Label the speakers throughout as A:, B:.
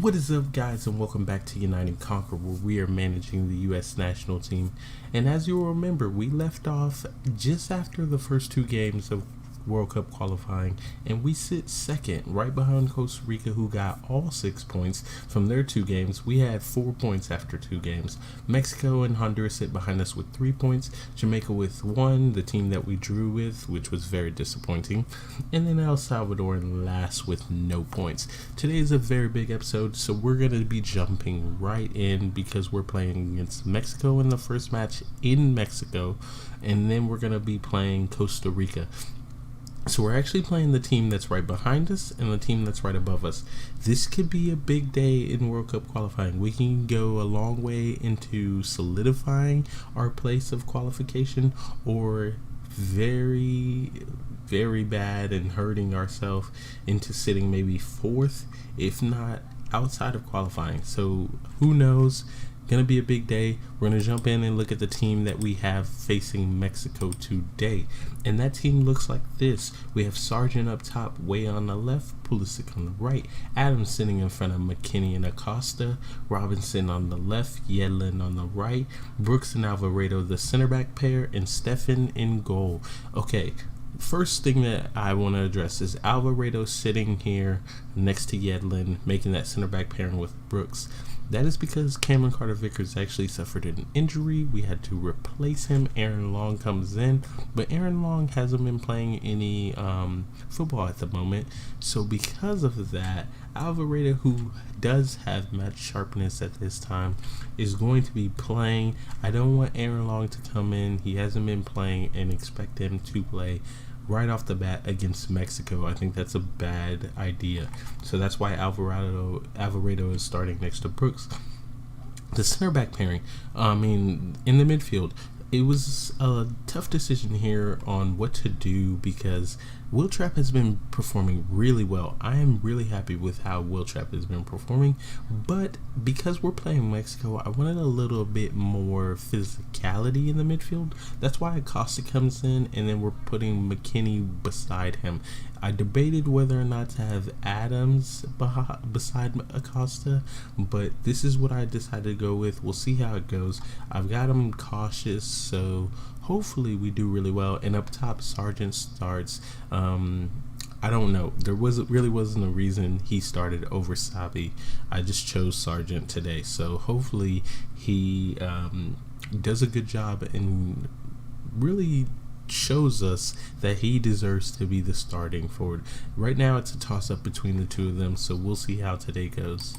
A: What is up, guys, and welcome back to Unite and Conquer, where we are managing the U.S. national team. And as you'll remember, we left off just after the first two games of World Cup qualifying, and we sit second, right behind Costa Rica, who got all 6 points from their 2 games. We had 4 points after 2 games. Mexico and Honduras sit behind us with 3 points. Jamaica with 1, the team that we drew with, which was very disappointing. And then El Salvador in last with no points. Today is a very big episode, so we're going to be jumping right in because we're playing against Mexico in the first match in Mexico, and then we're going to be playing Costa Rica. So we're actually playing the team that's right behind us and the team that's right above us. This could be a big day in World Cup qualifying. We can go a long way into solidifying our place of qualification, or very, very bad and hurting ourselves into sitting maybe 4th, if not outside of qualifying. So who knows? Gonna be a big day. We're gonna jump in and look at the team that we have facing Mexico today, and that team looks like this. We have Sargent up top, way on the left, Pulisic on the right, Adams sitting in front of McKinney and Acosta, Robinson on the left, Yedlin on the right, Brooks and Alvarado the center back pair, and Stefan in goal. Okay, first thing that I want to address is Alvarado sitting here next to Yedlin, making that center back pairing with Brooks. That is because Cameron Carter-Vickers actually suffered an injury. We had to replace him. Aaron Long comes in, but Aaron Long hasn't been playing any football at the moment. So because of that, Alvarado, who does have match sharpness at this time, is going to be playing. I don't want Aaron Long to come in. He hasn't been playing, and expect him to play right off the bat against Mexico. I think that's a bad idea. So that's why Alvarado is starting next to Brooks. The center back pairing, in the midfield, it was a tough decision here on what to do because Will Trapp has been performing really well. I am really happy with how Will Trapp has been performing, but because we're playing Mexico, I wanted a little bit more physicality in the midfield. That's why Acosta comes in, and then we're putting McKinney beside him. I debated whether or not to have Adams beside Acosta, but this is what I decided to go with. We'll see how it goes. I've got him cautious, so hopefully we do really well. And up top, Sargent starts. I don't know. There really wasn't a reason he started over Sabi. I just chose Sargent today, so hopefully he does a good job and really shows us that he deserves to be the starting forward. Right now it's a toss-up between the two of them, so we'll see how today goes.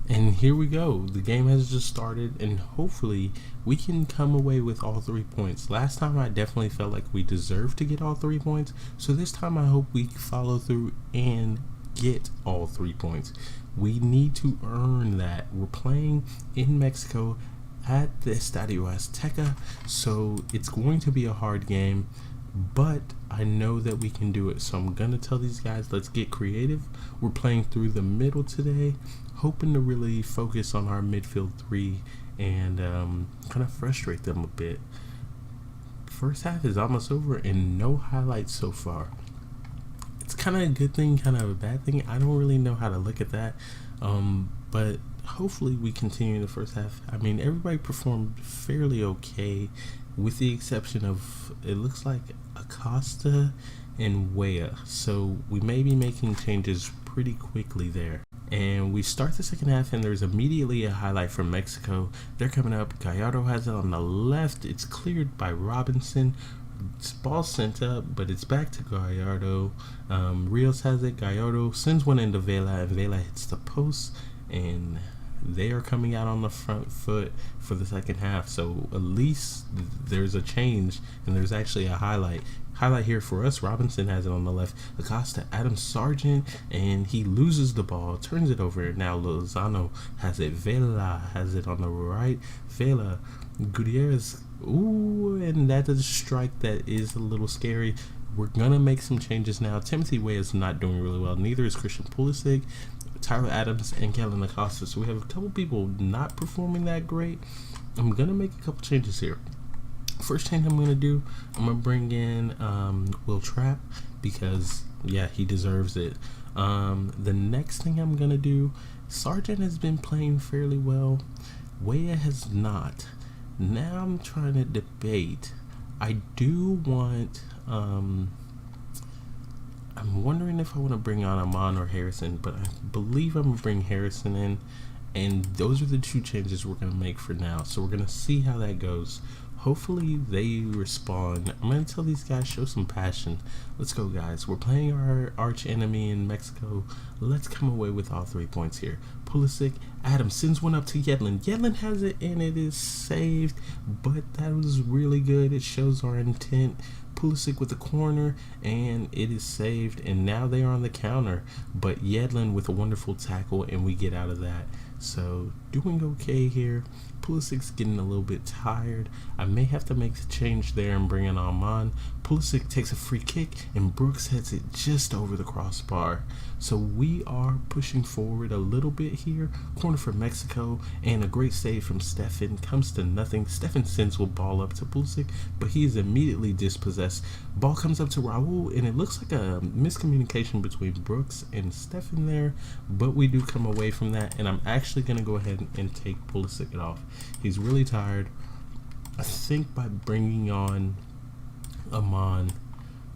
A: And here we go. The game has just started, and hopefully we can come away with all 3 points. Last time I definitely felt like we deserved to get all 3 points, so this time I hope we follow through and get all 3 points. We need to earn that. We're playing in Mexico at the Estadio Azteca, so it's going to be a hard game, but I know that we can do it. So I'm gonna tell these guys, let's get creative. We're playing through the middle today, hoping to really focus on our midfield 3 and kind of frustrate them a bit. First half is almost over and no highlights so far. It's kind of a good thing, kind of a bad thing. I don't really know how to look at that, but hopefully we continue the first half. Everybody performed fairly okay, with the exception of, it looks like, Acosta and Weah. So we may be making changes pretty quickly there. And we start the second half, and there's immediately a highlight from Mexico. They're coming up. Gallardo has it on the left. It's cleared by Robinson. Ball sent up, but it's back to Gallardo. Rios has it. Gallardo sends one into Vela, and Vela hits the post, and they are coming out on the front foot for the second half. So at least there's a change, and there's actually a highlight here for us. Robinson has it on the left. Acosta, Adam Sargent, and he loses the ball, turns it over. Now Lozano has it. Vela has it on the right. Vela, Gutierrez, and that is a strike that is a little scary. We're gonna make some changes now. Timothy Weah is not doing really well. Neither is Christian Pulisic, Tyler Adams, and Kellen Acosta. So we have a couple people not performing that great. I'm gonna make a couple changes here. First change I'm gonna do, I'm gonna bring in Will Trapp because yeah, he deserves it. The next thing I'm going to do, Sargent has been playing fairly well. Weah has not. Now I'm trying to debate. I do want, I'm wondering if I want to bring on Amon or Harrison, but I believe I'm going to bring Harrison in. And those are the two changes we're going to make for now. So we're going to see how that goes. Hopefully they respond. I'm going to tell these guys, show some passion. Let's go, guys. We're playing our arch enemy in Mexico. Let's come away with all 3 points here. Pulisic, Adams sends one up to Yedlin. Yedlin has it and it is saved, but that was really good. It shows our intent. Pulisic with the corner and it is saved, and now they are on the counter, but Yedlin with a wonderful tackle and we get out of that. So doing okay here. Pulisic's getting a little bit tired. I may have to make the change there and bring in Alman. Pulisic takes a free kick and Brooks heads it just over the crossbar. So we are pushing forward a little bit here. Corner for Mexico and a great save from Stefan. Comes to nothing. Stefan sends a ball up to Pulisic, but he is immediately dispossessed. Ball comes up to Raul and it looks like a miscommunication between Brooks and Stefan there, but we do come away from that, and I'm actually going to go ahead and take Pulisic off. He's really tired. I think by bringing on Amon,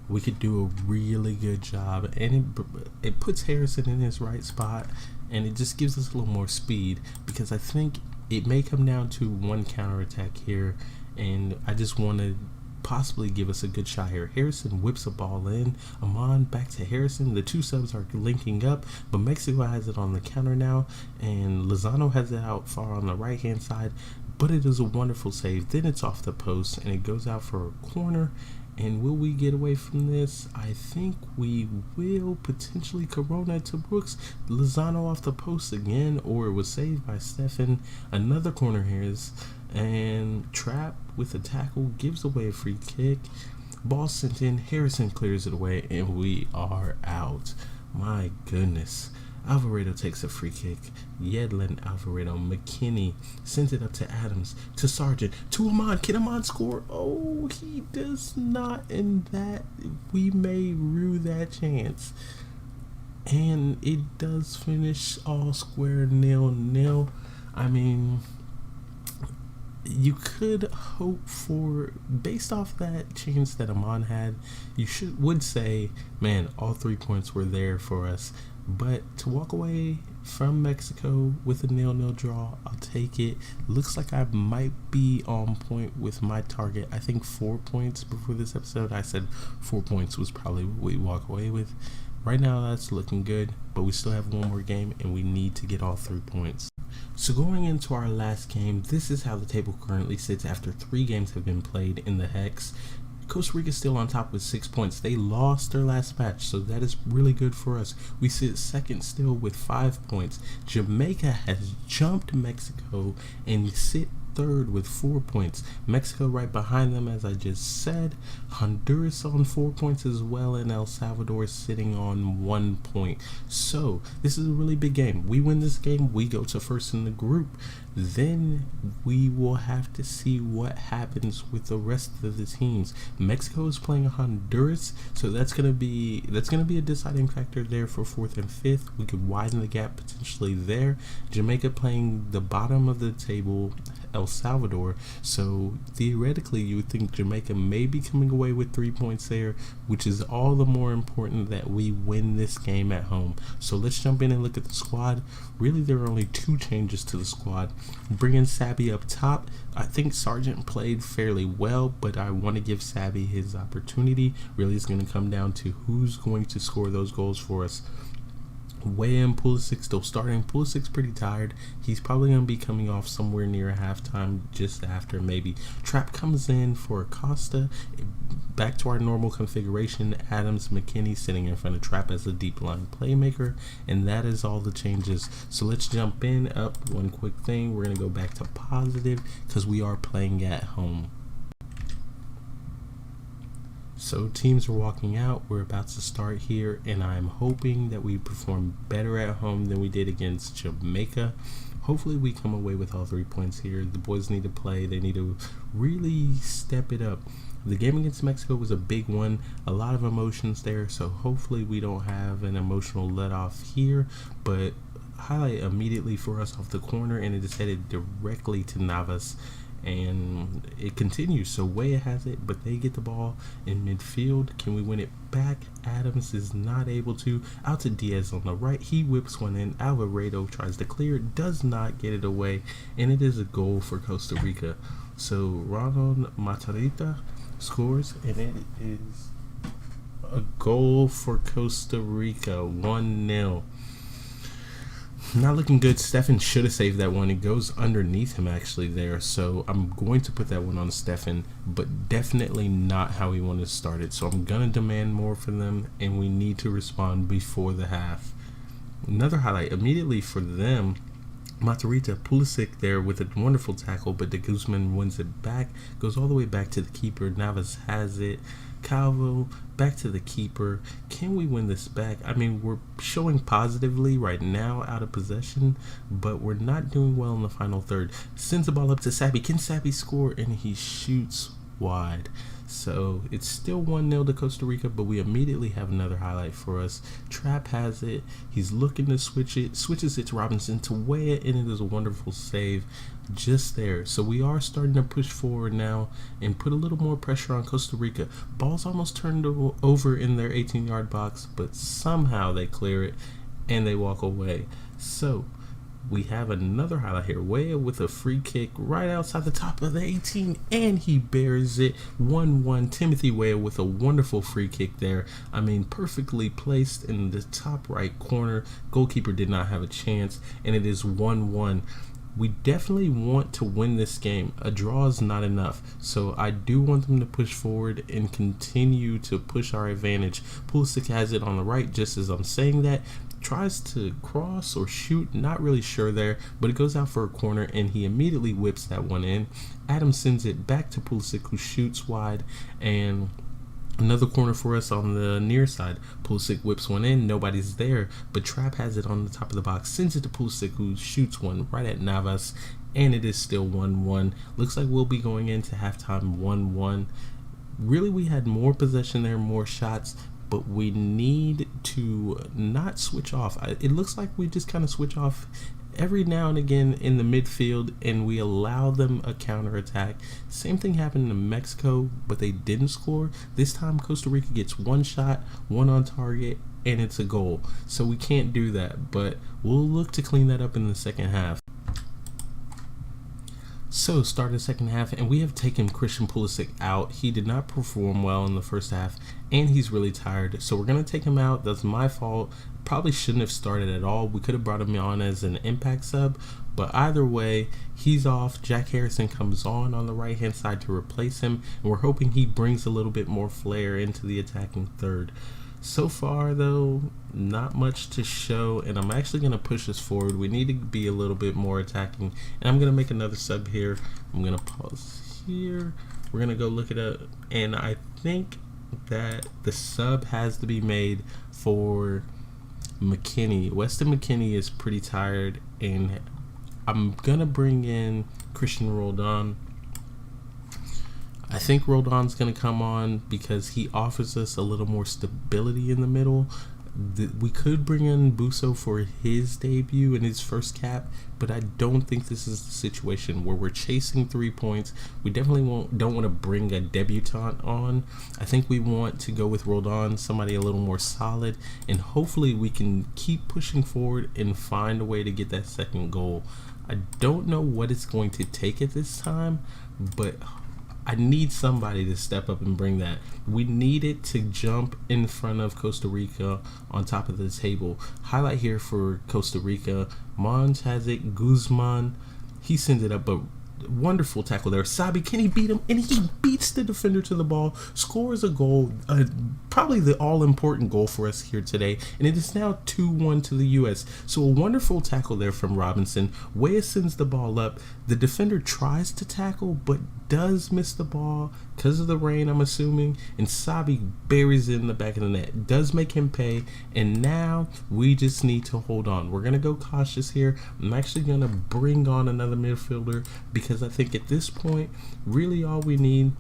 A: we could do a really good job, and it puts Harrison in his right spot, and it just gives us a little more speed, because I think it may come down to one counterattack here, and I just want to possibly give us a good shot here. Harrison whips a ball in. Amon back to Harrison. The two subs are linking up, but Mexico has it on the counter now, and Lozano has it out far on the right hand side, but it is a wonderful save. Then it's off the post and it goes out for a corner. And will we get away from this? I think we will. Potentially Corona to Brooks. Lozano off the post again, or it was saved by Stefan. Another corner here is, and Trap with a tackle gives away a free kick. Ball sent in. Harrison clears it away, and we are out. My goodness. Alvarado takes a free kick. Yedlin, Alvarado, McKinney sends it up to Adams, to Sargent, to Amon. Can Amon score? Oh, he does not, and that we may rue that chance. And it does finish all square 0-0. I mean, you could hope for, based off that chance that Amon had, you would say, man, all 3 points were there for us. But to walk away from Mexico with a 0-0 draw, I'll take it. Looks like I might be on point with my target. I think 4 points before this episode. I said 4 points was probably what we walk away with. Right now that's looking good, but we still have one more game and we need to get all 3 points. So going into our last game, this is how the table currently sits after 3 games have been played in the Hex. Costa Rica still on top with 6 points. They lost their last match, so that is really good for us. We sit second still with 5 points. Jamaica has jumped Mexico and sit third with 4 points. Mexico right behind them, as I just said. Honduras on 4 points as well, and El Salvador sitting on 1 point. So this is a really big game. We win this game, we go to first in the group. Then we will have to see what happens with the rest of the teams. Mexico is playing Honduras, so that's gonna be a deciding factor there for 4th and 5th. We could widen the gap potentially there. Jamaica playing the bottom of the table, El Salvador, so theoretically you would think Jamaica may be coming away with 3 points there, which is all the more important that we win this game at home. So let's jump in and look at the squad. Really, there are only 2 changes to the squad. Bringing Sabby up top. I think Sargent played fairly well, but I want to give Sabby his opportunity. Really, it's going to come down to who's going to score those goals for us. Weah and Pulisic still starting. Pulisic's pretty tired. He's probably going to be coming off somewhere near halftime, just after maybe. Trap comes in for Acosta. Back to our normal configuration. Adams, McKinney sitting in front of Trap as a deep line playmaker. And that is all the changes. So let's jump in. Up one quick thing. We're going to go back to positive because we are playing at home. So teams are walking out. We're about to start here, and I'm hoping that we perform better at home than we did against Jamaica. Hopefully we come away with all 3 points here. The boys need to play. They need to really step it up. The game against Mexico was a big one, a lot of emotions there, so hopefully we don't have an emotional let off here. But highlight immediately for us off the corner, and it is headed directly to Navas, and it continues. So Weah has it, but they get the ball in midfield. Can we win it back? Adams is not able to. Out to Diaz on the right. He whips one in. Alvarado tries to clear it, does not get it away, and it is a goal for Costa Rica. So Ronald Matarrita scores, and it is a goal for Costa Rica, 1-0. Not looking good. Stefan should have saved that one. It goes underneath him actually there, so I'm going to put that one on Stefan, but definitely not how we want to start it. So I'm going to demand more from them, and we need to respond before the half. Another highlight immediately for them, Matarrita, Pulisic there with a wonderful tackle, but De Guzman wins it back, goes all the way back to the keeper. Navas has it. Calvo back to the keeper. Can we win this back? I mean, we're showing positively right now out of possession, but we're not doing well in the final third. Sends the ball up to Sabi. Can Sabi score? And he shoots wide. So it's still 1-0 to Costa Rica, but we immediately have another highlight for us. Trapp has it. He's looking to switch it. Switches it to Robinson to Weah, and it is a wonderful save just there. So we are starting to push forward now and put a little more pressure on Costa Rica. Ball's almost turned over in their 18-yard box, but somehow they clear it and they walk away. So we have another highlight here. Weah with a free kick right outside the top of the 18, and he buries it. 1-1. Timothy Weah with a wonderful free kick there. I mean, perfectly placed in the top right corner. Goalkeeper did not have a chance, and it is 1-1. We definitely want to win this game. A draw is not enough, so I do want them to push forward and continue to push our advantage. Pulisic has it on the right just as I'm saying that. Tries to cross or shoot, not really sure there, but it goes out for a corner, and he immediately whips that one in. Adams sends it back to Pulisic, who shoots wide, and another corner for us on the near side. Pulisic whips one in, nobody's there, but Trapp has it on the top of the box, sends it to Pulisic, who shoots one right at Navas, and it is still 1-1. Looks like we'll be going into halftime 1-1. Really, we had more possession there, more shots, but we need to not switch off. It looks like we just kind of switch off every now and again in the midfield, and we allow them a counterattack. Same thing happened in Mexico, but they didn't score. This time Costa Rica gets one shot, one on target, and it's a goal. So we can't do that, but we'll look to clean that up in the second half. So, start the second half, and we have taken Christian Pulisic out. He did not perform well in the first half, and he's really tired. So we're going to take him out. That's my fault. Probably shouldn't have started at all. We could have brought him on as an impact sub, but either way, he's off. Jack Harrison comes on the right-hand side to replace him, and we're hoping he brings a little bit more flair into the attacking third. So far, though, not much to show, and I'm actually going to push this forward. We need to be a little bit more attacking, and I'm going to make another sub here. I'm going to pause here. We're going to go look it up, and I think that the sub has to be made for McKinney. Weston McKinney is pretty tired, and I'm going to bring in Christian Roldan. I think Roldan's going to come on because he offers us a little more stability in the middle. We could bring in Busso for his debut and his first cap, but I don't think this is the situation where we're chasing 3 points. We definitely don't want to bring a debutant on. I think we want to go with Roldan, somebody a little more solid, and hopefully we can keep pushing forward and find a way to get that second goal. I don't know what it's going to take at this time, but I need somebody to step up and bring that. We need it to jump in front of Costa Rica on top of the table. Highlight here for Costa Rica. Mons has it. Guzman, he sends it up, but wonderful tackle there. Sabi, can he beat him? And he beats the defender to the ball, scores a goal, probably the all-important goal for us here today, and it is now 2-1 to the U.S. So a wonderful tackle there from Robinson. Weah sends the ball up. The defender tries to tackle, but does miss the ball because of the rain, I'm assuming, and Sabi buries it in the back of the net. Does make him pay, and now we just need to hold on. We're going to go cautious here. I'm actually going to bring on another midfielder because I think at this point, really all we need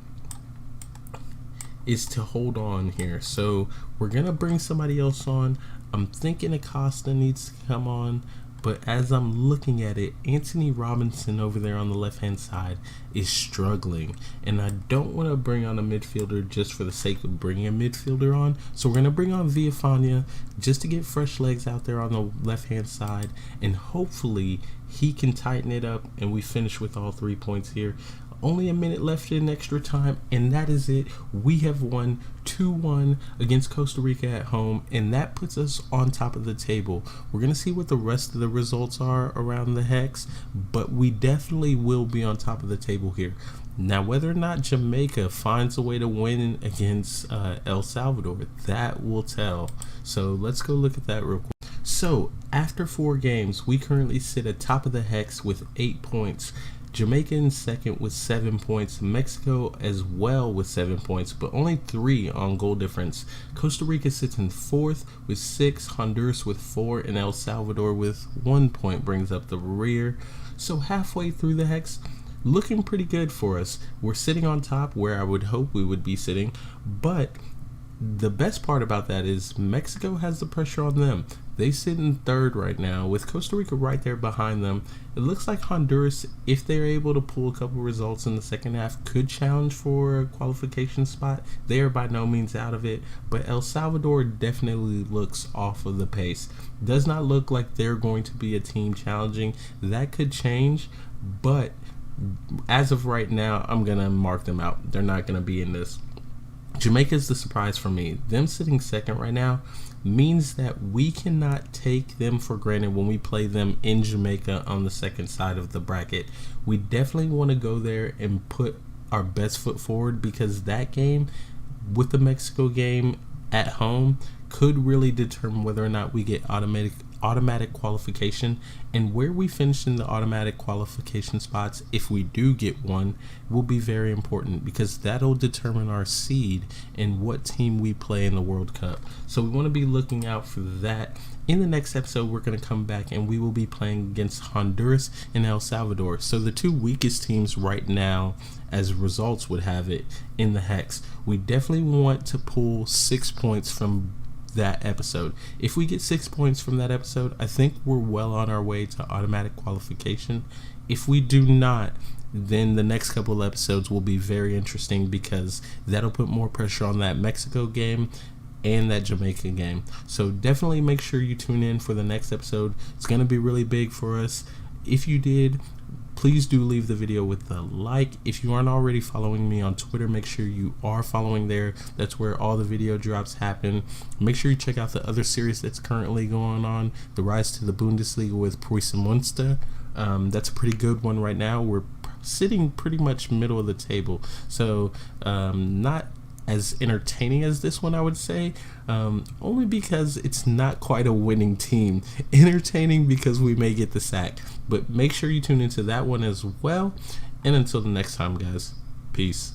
A: is to hold on here. So we're going to bring somebody else on. I'm thinking Acosta needs to come on. But as I'm looking at it, Anthony Robinson over there on the left-hand side is struggling. And I don't want to bring on a midfielder just for the sake of bringing a midfielder on. So we're going to bring on Villafania just to get fresh legs out there on the left-hand side. And hopefully he can tighten it up and we finish with all 3 points here. Only a minute left in extra time, and that is it. We have won 2-1 against Costa Rica at home, and that puts us on top of the table. We're going to see what the rest of the results are around the Hex, but we definitely will be on top of the table here. Now, whether or not Jamaica finds a way to win against El Salvador, that will tell. So let's go look at that real quick. So after 4 games, we currently sit atop of the Hex with 8 points. Jamaica in second with 7 points, Mexico as well with 7 points, but only 3 on goal difference. Costa Rica sits in 4th with 6, Honduras with 4, and El Salvador with 1 point brings up the rear. So halfway through the Hex, looking pretty good for us. We're sitting on top where I would hope we would be sitting, but the best part about that is Mexico has the pressure on them. They sit in 3rd right now with Costa Rica right there behind them. It looks like Honduras, if they're able to pull a couple results in the second half, could challenge for a qualification spot. They are by no means out of it, but El Salvador definitely looks off of the pace. Does not look like they're going to be a team challenging. That could change, but as of right now, I'm going to mark them out. They're not going to be in this. Jamaica is the surprise for me. Them sitting second right now means that we cannot take them for granted when we play them in Jamaica on the second side of the bracket. We definitely want to go there and put our best foot forward, because that game with the Mexico game at home could really determine whether or not we get automatic qualification, and where we finish in the automatic qualification spots, if we do get one, will be very important, because that'll determine our seed and what team we play in the World Cup. So we want to be looking out for that. In the next episode, we're going to come back and we will be playing against Honduras and El Salvador. So the 2 weakest teams right now, as results would have it, in the Hex. We definitely want to pull 6 points from that episode. If we get 6 points from that episode, I think we're well on our way to automatic qualification. If we do not, then the next couple of episodes will be very interesting, because that'll put more pressure on that Mexico game and that Jamaica game. So definitely make sure you tune in for the next episode. It's going to be really big for us. If you did, please do leave the video with a like. If you aren't already following me on Twitter, make sure you are following there. That's where all the video drops happen. Make sure you check out the other series that's currently going on, The Rise to the Bundesliga with Preußen Münster. That's a pretty good one right now. We're sitting pretty much middle of the table, so not as entertaining as this one, I would say, only because it's not quite a winning team. Entertaining because we may get the sack, but make sure you tune into that one as well. And until the next time, guys, peace.